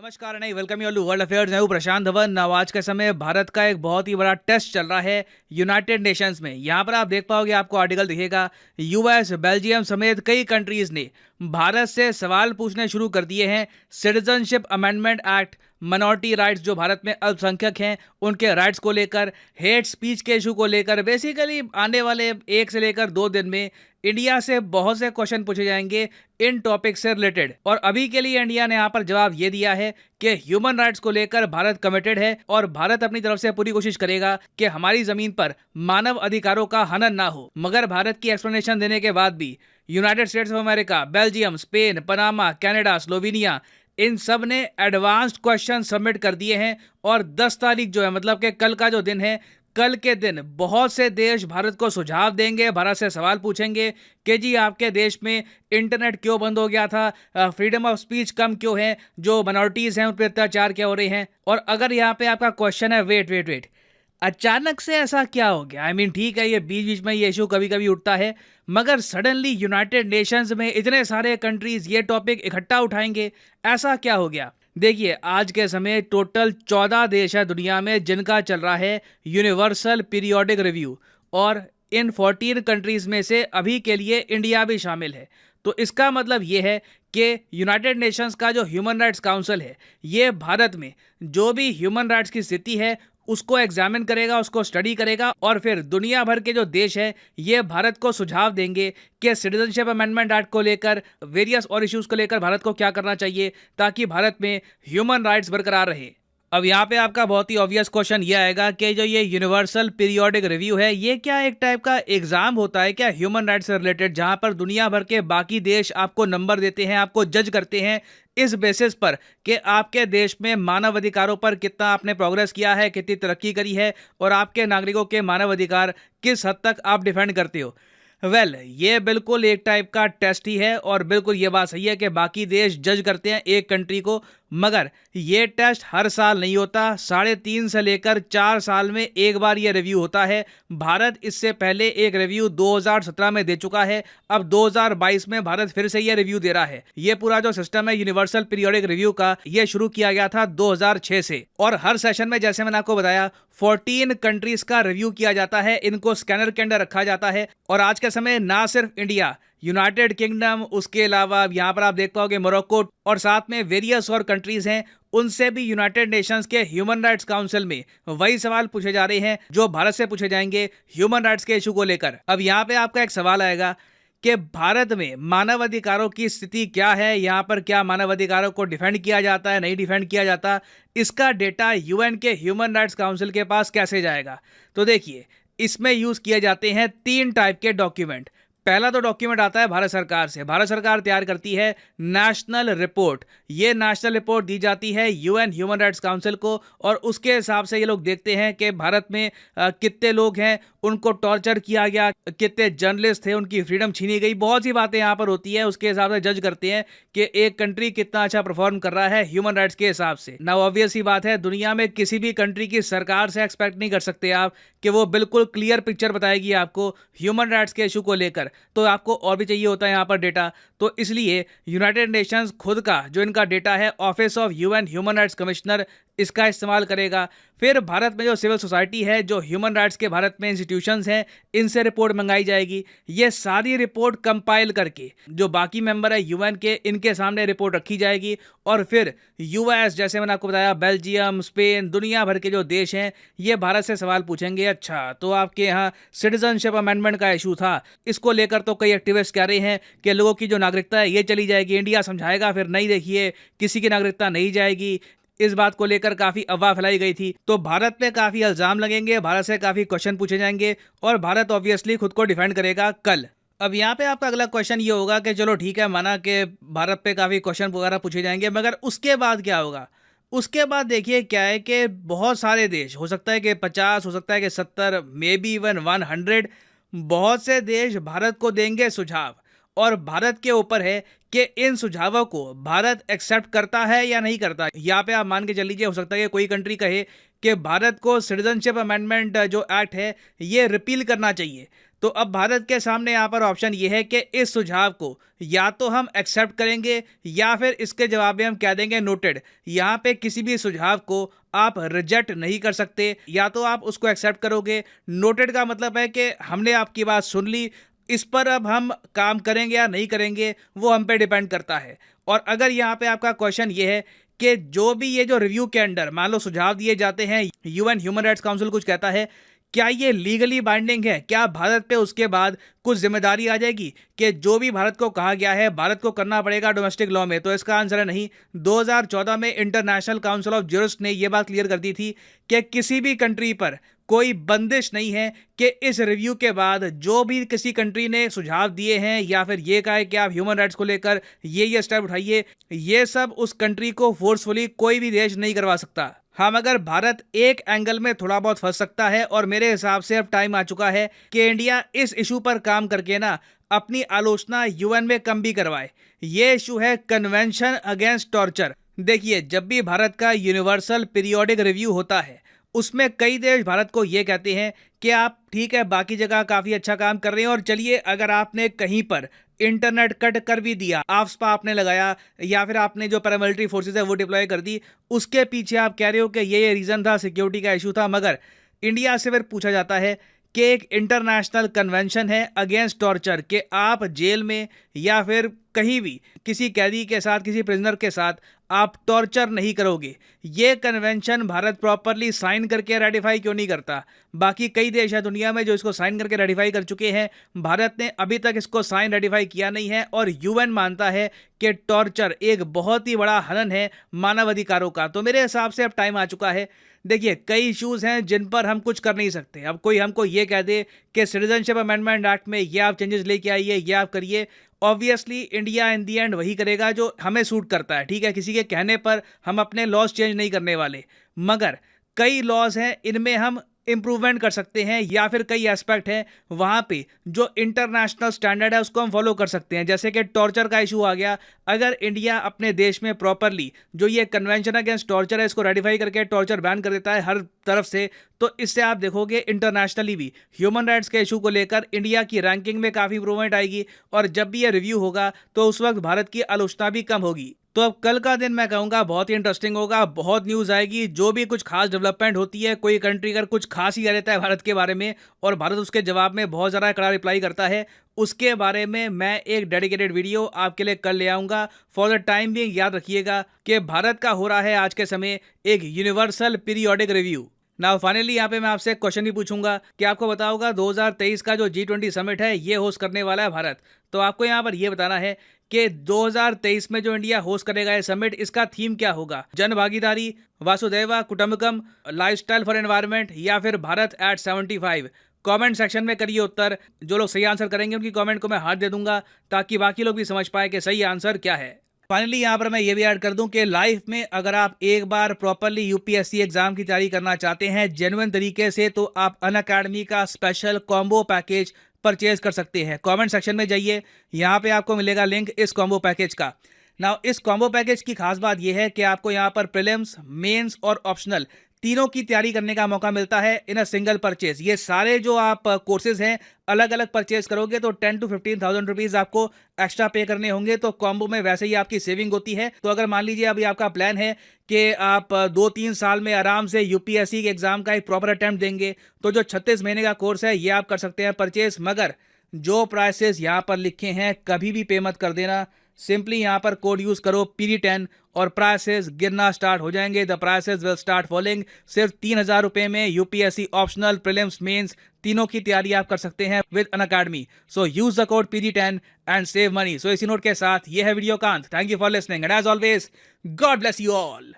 नमस्कार नहीं welcome you all to world affairs. मैं हूं प्रशांत धवन। आज के समय भारत का एक बहुत ही बड़ा टेस्ट चल रहा है यूनाइटेड नेशंस में। यहां पर आप देख पाओगे, आपको आर्टिकल दिखेगा, यूएस, बेल्जियम समेत कई कंट्रीज ने भारत से सवाल पूछने शुरू कर दिए हैं। Citizenship amendment act, minority rights जो भारत में अल्पसंख्यक हैं उनके राइट्स को लेकर, हेट स्पीच के इशू को लेकर, बेसिकली आने वाले 1 से लेकर 2 दिन में इंडिया से बहुत से क्वेश्चन पूछे जाएंगे इन टॉपिक से रिलेटेड। और अभी के लिए इंडिया ने यहाँ पर जवाब ये दिया है कि ह्यूमन राइट्स को लेकर भारत कमिटेड है और भारत अपनी तरफ से पूरी कोशिश करेगा कि हमारी जमीन पर मानव अधिकारों का हनन ना हो। मगर भारत की एक्सप्लेनेशन देने के बाद भी United States of America, Belgium, Spain, Panama, Canada, Slovenia, इन सब ने एडवांस्ड क्वेश्चन सबमिट कर दिए हैं। और 10 तारीख जो है, मतलब कि कल का जो दिन है, कल के दिन बहुत से देश भारत को सुझाव देंगे, भारत से सवाल पूछेंगे कि जी आपके देश में इंटरनेट क्यों बंद हो गया था, फ्रीडम ऑफ स्पीच कम क्यों है, जो माइनॉरिटीज़ हैं उन पर अत्याचार क्या हो रहे हैं। और अगर यहाँ पे आपका क्वेश्चन है वेट, अचानक से ऐसा क्या हो गया। ठीक है, ये बीच बीच में ये इशू कभी कभी उठता है, मगर सडनली यूनाइटेड नेशंस में इतने सारे कंट्रीज ये टॉपिक इकट्ठा उठाएंगे, ऐसा क्या हो गया। देखिए, आज के समय टोटल 14 देश है दुनिया में जिनका चल रहा है यूनिवर्सल पीरियोडिक रिव्यू, और इन 14 कंट्रीज में से अभी के लिए इंडिया भी शामिल है। तो इसका मतलब ये है कि यूनाइटेड नेशंस का जो ह्यूमन राइट्स काउंसिल है, ये भारत में जो भी ह्यूमन राइट्स की स्थिति है उसको एग्जामिन करेगा, उसको स्टडी करेगा, और फिर दुनिया भर के जो देश है ये भारत को सुझाव देंगे कि सिटीजनशिप अमेंडमेंट एक्ट को लेकर, वेरियस और इश्यूज को लेकर भारत को क्या करना चाहिए ताकि भारत में ह्यूमन राइट्स बरकरार रहे। अब यहाँ पे आपका बहुत ही ऑब्वियस क्वेश्चन ये आएगा कि जो ये यूनिवर्सल पीरियोडिक रिव्यू है, ये क्या एक टाइप का एग्जाम होता है क्या ह्यूमन राइट्स से रिलेटेड, जहाँ पर दुनिया भर के बाकी देश आपको नंबर देते हैं, आपको जज करते हैं इस बेसिस पर कि आपके देश में मानव अधिकारों पर कितना आपने प्रोग्रेस किया है, कितनी तरक्की करी है, और आपके नागरिकों के मानव अधिकार किस हद तक आप डिफेंड करते हो। ये बिल्कुल एक टाइप का टेस्ट ही है, और बिल्कुल ये बात सही है कि बाकी देश जज करते हैं एक कंट्री को, मगर ये टेस्ट हर साल नहीं होता। 3.5 से लेकर 4 साल में एक बार ये रिव्यू होता है। भारत इससे पहले एक रिव्यू 2017 में दे चुका है, अब 2022 में भारत फिर से ये रिव्यू दे रहा है। ये पूरा जो सिस्टम है यूनिवर्सल पीरियोडिक रिव्यू का, ये शुरू किया गया था 2006 से, और हर सेशन में जैसे मैंने आपको बताया 14 कंट्रीज का रिव्यू किया जाता है, इनको स्कैनर के अंदर रखा जाता है। और आज के समय ना सिर्फ इंडिया, यूनाइटेड किंगडम, उसके अलावा यहाँ पर आप देख पाओगे मोरक्को, और साथ में वेरियस और कंट्रीज हैं, उनसे भी यूनाइटेड नेशंस के ह्यूमन राइट्स काउंसिल में वही सवाल पूछे जा रहे हैं जो भारत से पूछे जाएंगे ह्यूमन राइट्स के इशू को लेकर। अब यहाँ पे आपका एक सवाल आएगा कि भारत में मानव अधिकारों की स्थिति क्या है, यहाँ पर क्या मानव अधिकारों को डिफेंड किया जाता है, नहीं डिफेंड किया जाता, इसका डेटा यूएन के ह्यूमन राइट्स काउंसिल के पास कैसे जाएगा। तो देखिए, इसमें यूज किए जाते हैं 3 टाइप के डॉक्यूमेंट। पहला तो डॉक्यूमेंट आता है भारत सरकार से। भारत सरकार तैयार करती है नेशनल रिपोर्ट। ये नेशनल रिपोर्ट दी जाती है यूएन ह्यूमन राइट्स काउंसिल को, और उसके हिसाब से ये लोग देखते हैं कि भारत में कितने लोग हैं, उनको टॉर्चर किया गया, कितने जर्नलिस्ट थे, उनकी फ्रीडम छीनी गई, बहुत सी बातें यहाँ पर होती है। उसके हिसाब से जज करते हैं कि एक कंट्री कितना अच्छा परफॉर्म कर रहा है ह्यूमन राइट्स के हिसाब से। ना ऑब्वियस ही बात है, दुनिया में किसी भी कंट्री की सरकार से एक्सपेक्ट नहीं कर सकते आप कि वो बिल्कुल क्लियर पिक्चर बताएगी आपको ह्यूमन राइट्स के इशू को लेकर। तो आपको और भी चाहिए होता है यहाँ पर डेटा। तो इसलिए यूनाइटेड नेशंस खुद का जो इनका डेटा है, office of UN human rights commissioner, इसका इस्तेमाल करेगा। फिर भारत में जो सिविल सोसाइटी है, जो ह्यूमन राइट्स के भारत में इंस्टीट्यूशंस हैं, इनसे रिपोर्ट मंगाई जाएगी। ये सारी रिपोर्ट कंपाइल करके जो बाकी मेंबर है यूएन के, इनके सामने रिपोर्ट रखी जाएगी। और फिर यूएस, जैसे मैंने आपको बताया, बेल्जियम, स्पेन, दुनिया भर के जो देश हैं, ये भारत से सवाल पूछेंगे, अच्छा तो आपके यहाँ सिटीजनशिप अमेंडमेंट का इशू था, इसको लेकर तो कई एक्टिविस्ट कह रहे हैं कि लोगों की जो नागरिकता है ये चली जाएगी। इंडिया समझाएगा, फिर नहीं, देखिए किसी की नागरिकता नहीं जाएगी। इस बात को लेकर काफी अफवाह फैलाई गई थी। तो भारत पे काफी इल्जाम लगेंगे, भारत से काफी क्वेश्चन पूछे जाएंगे, और भारत ऑब्वियसली खुद को डिफेंड करेगा कल। अब यहाँ पे आपका अगला क्वेश्चन ये होगा कि चलो ठीक है, माना कि भारत पे काफी क्वेश्चन वगैरह पूछे जाएंगे, मगर उसके बाद क्या होगा। उसके बाद देखिए क्या है कि बहुत सारे देश, हो सकता है कि 50, हो सकता है कि 70, मे बी इवन 100, बहुत से देश भारत को देंगे सुझाव, और भारत के ऊपर है कि इन सुझावों को भारत एक्सेप्ट करता है या नहीं करता। यहाँ पे आप मान के चल लीजिए, हो सकता है कि कोई कंट्री कहे कि भारत को सिटीजनशिप अमेंडमेंट जो एक्ट है ये रिपील करना चाहिए, तो अब भारत के सामने यहाँ पर ऑप्शन ये है कि इस सुझाव को या तो हम एक्सेप्ट करेंगे या फिर इसके जवाब में हम कह देंगे नोटेड। यहाँ पे किसी भी सुझाव को आप रिजेक्ट नहीं कर सकते, या तो आप उसको एक्सेप्ट करोगे। नोटेड का मतलब है कि हमने आपकी बात सुन ली, इस पर अब हम काम करेंगे या नहीं करेंगे वो हम पे डिपेंड करता है। और अगर यहाँ पे आपका क्वेश्चन ये है कि जो भी ये जो रिव्यू के अंडर मान लो सुझाव दिए जाते हैं, यूएन ह्यूमन राइट्स काउंसिल कुछ कहता है, क्या ये लीगली बाइंडिंग है? क्या भारत पे उसके बाद कुछ जिम्मेदारी आ जाएगी कि जो भी भारत को कहा गया है भारत को करना पड़ेगा डोमेस्टिक लॉ में? तो इसका आंसर है नहीं। 2014 में इंटरनेशनल काउंसिल ऑफ जूरिस्ट ने यह बात क्लियर कर दी थी कि किसी भी कंट्री पर कोई बंदिश नहीं है कि इस रिव्यू के बाद जो भी किसी कंट्री ने सुझाव दिए हैं या फिर ये कहा है कि आप ह्यूमन राइट्स को लेकर ये स्टेप उठाइए, ये सब उस कंट्री को फोर्सफुली कोई भी देश नहीं करवा सकता। हाँ, मगर भारत एक एंगल में थोड़ा बहुत फंस सकता है और मेरे हिसाब से अब टाइम आ चुका है कि इंडिया इस इशू पर काम करके ना अपनी आलोचना यूएन में कम भी करवाए। ये इशू है कन्वेंशन अगेंस्ट टॉर्चर। देखिए, जब भी भारत का यूनिवर्सल पीरियोडिक रिव्यू होता है उसमें कई देश भारत को ये कहते हैं कि आप ठीक है बाकी जगह काफ़ी अच्छा काम कर रहे हैं, और चलिए अगर आपने कहीं पर इंटरनेट कट कर भी दिया, आफ्स्पा आपने लगाया या फिर आपने जो पैरामिलिट्री फोर्सेस है वो डिप्लॉय कर दी, उसके पीछे आप कह रहे हो कि ये रीज़न था, सिक्योरिटी का इशू था, मगर इंडिया से फिर पूछा जाता है कि एक इंटरनेशनल कन्वेंशन है अगेंस्ट टॉर्चर कि आप जेल में या फिर कहीं भी किसी कैदी के साथ, किसी प्रिजनर के साथ आप टॉर्चर नहीं करोगे। ये कन्वेंशन भारत प्रॉपरली साइन करके रेटिफाई क्यों नहीं करता? बाकी कई देश हैं दुनिया में जो इसको साइन करके रेटिफाई कर चुके हैं, भारत ने अभी तक इसको साइन रेटिफाई किया नहीं है। और यूएन मानता है कि टॉर्चर एक बहुत ही बड़ा हनन है मानवाधिकारों का। तो मेरे हिसाब से अब टाइम आ चुका है। देखिए, कई इश्यूज़ हैं जिन पर हम कुछ कर नहीं सकते। अब कोई हमको ये कह दे कि सिटीजनशिप अमेंडमेंट एक्ट में ये आप चेंजेस लेके आइए, ये आप करिए, obviously India in the and वही करेगा जो हमें सूट करता है। ठीक है, किसी के कहने पर हम अपने लॉज चेंज नहीं करने वाले, मगर कई लॉज हैं इनमें हम इम्प्रूवमेंट कर सकते हैं, या फिर कई एस्पेक्ट हैं वहाँ पे जो इंटरनेशनल स्टैंडर्ड है उसको हम फॉलो कर सकते हैं। जैसे कि टॉर्चर का इशू आ गया, अगर इंडिया अपने देश में प्रॉपरली जो ये कन्वेंशन अगेंस्ट टॉर्चर है इसको रेटिफाई करके टॉर्चर बैन कर देता है हर तरफ से, तो इससे आप देखोगे इंटरनेशनली भी ह्यूमन राइट्स के इशू को लेकर इंडिया की रैंकिंग में काफ़ी इंप्रूवमेंट आएगी। और जब भी ये रिव्यू होगा तो उस वक्त भारत की आलोचना भी कम होगी। तो अब कल का दिन मैं कहूँगा बहुत ही इंटरेस्टिंग होगा, बहुत न्यूज़ आएगी। जो भी कुछ खास डेवलपमेंट होती है, कोई कंट्री अगर कुछ खास ही कह देता है भारत के बारे में और भारत उसके जवाब में बहुत ज़्यादा कड़ा रिप्लाई करता है, उसके बारे में मैं एक डेडिकेटेड वीडियो आपके लिए कल ले आऊँगा। फॉर द टाइम भी याद रखिएगा कि भारत का हो रहा है आज के समय एक universal periodic review. Now finally यहाँ पे मैं आपसे एक क्वेश्चन भी पूछूंगा कि आपको पता होगा 2023 का जो G20 समिट है ये होस्ट करने वाला है भारत। तो आपको यहाँ पर ये बताना है कि 2023 में जो इंडिया होस्ट करेगा ये समिट, इसका थीम क्या होगा? जन भागीदारी, वासुदेवा कुटुंबकम, लाइफस्टाइल फॉर एनवायरनमेंट, या फिर भारत एट 75? कमेंट सेक्शन में करिए उत्तर। जो लोग सही आंसर करेंगे उनकी कमेंट को मैं हाथ दे दूंगा ताकि बाकी लोग भी समझ पाए कि सही आंसर क्या है। फाइनली यहाँ पर मैं ये भी ऐड कर दूं कि लाइफ में अगर आप एक बार प्रॉपरली यूपीएससी एग्जाम की तैयारी करना चाहते हैं जेन्युइन तरीके से, तो आप अनअकैडमी का स्पेशल कॉम्बो पैकेज परचेज कर सकते हैं। कमेंट सेक्शन में जाइए, यहाँ पे आपको मिलेगा लिंक इस कॉम्बो पैकेज का। नाउ इस कॉम्बो पैकेज की खास बात यह है कि आपको यहाँ पर प्रीलिम्स, मेंस और ऑप्शनल तीनों की तैयारी करने का मौका मिलता है इन अ सिंगल परचेज। ये सारे जो आप कोर्सेज हैं अलग अलग परचेज करोगे तो 10 to 15,000 रुपीज़ आपको एक्स्ट्रा पे करने होंगे। तो कॉम्बो में वैसे ही आपकी सेविंग होती है। तो अगर मान लीजिए अभी आपका प्लान है कि आप 2-3 साल में आराम से यूपीएससी के एग्जाम का एक प्रॉपर अटेम्प्ट देंगे, तो जो 36 महीने का कोर्स है ये आप कर सकते हैं परचेज। मगर जो प्राइसेस यहाँ पर लिखे हैं कभी भी पे मत कर देना। सिंपली यहाँ पर कोड यूज करो PD10 और प्राइसेस गिरना स्टार्ट हो जाएंगे। The prices will start falling. सिर्फ 3,000 रुपए में यूपीएससी ऑप्शनल, प्रीलिम्स, मेंस तीनों की तैयारी आप कर सकते हैं with Unacademy. So use the code PD10 and save money. So इसी नोट के साथ ये है वीडियो का अंत। Thank you for listening and as always God bless you all.